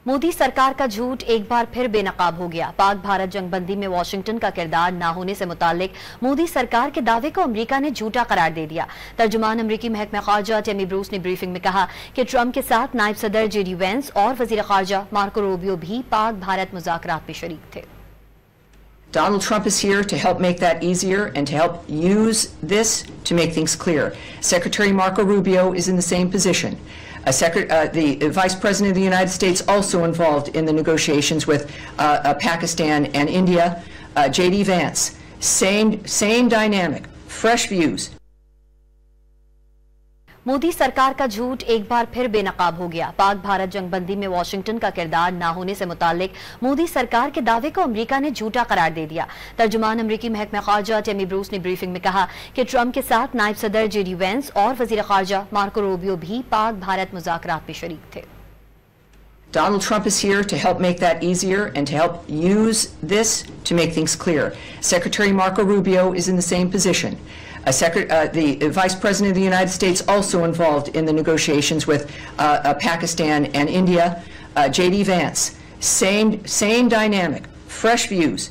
मोदी सरकार का झूठ एक बार फिर बेनकाब हो गया। पाक भारत जंगबंदी में वाशिंगटन का किरदार न होने से मुताल्लिक मोदी सरकार के दावे को अमेरिका ने झूठा करार दे दिया। तर्जुमान अमेरिकी महकमा खारजा टेमी ब्रूस ने ब्रीफिंग में कहा कि ट्रंप के साथ नायब सदर जेडी वेंस और वजीर खारजा मार्को रूबियो भी पाक भारत मुज़ाकरात में शरीक थे। Donald Trump is here to help make that easier and to help use this to make things clear. Secretary Marco Rubio is in the same position. The Vice President of the United States also involved in the negotiations with Pakistan and India. J.D. Vance, same dynamic, fresh views. Modi सरकार का झूठ एक बार फिर बेनकाब हो गया। पाक भारत जंगबंदी में Washington का किरदार न होने से मुताल्लिक मोदी सरकार के दावे को अमेरिका ने झूठा करार दे दिया। तर्जुमान अमेरिकी महकमा खारजा टेमी ब्रूस ने ब्रीफिंग में कहा कि ट्रंप के साथ नायब सदर जेडी वेंस और वजीर खारजा मार्को रूबियो भी पाक भारत मुज़ाकरात में शरीक थे। Donald Trump is here to help make that easier and to help use this to make things clear. Secretary Marco Rubio is in the same position. The Vice President of the United States also involved in the negotiations with Pakistan and India. J.D. Vance, same dynamic, fresh views.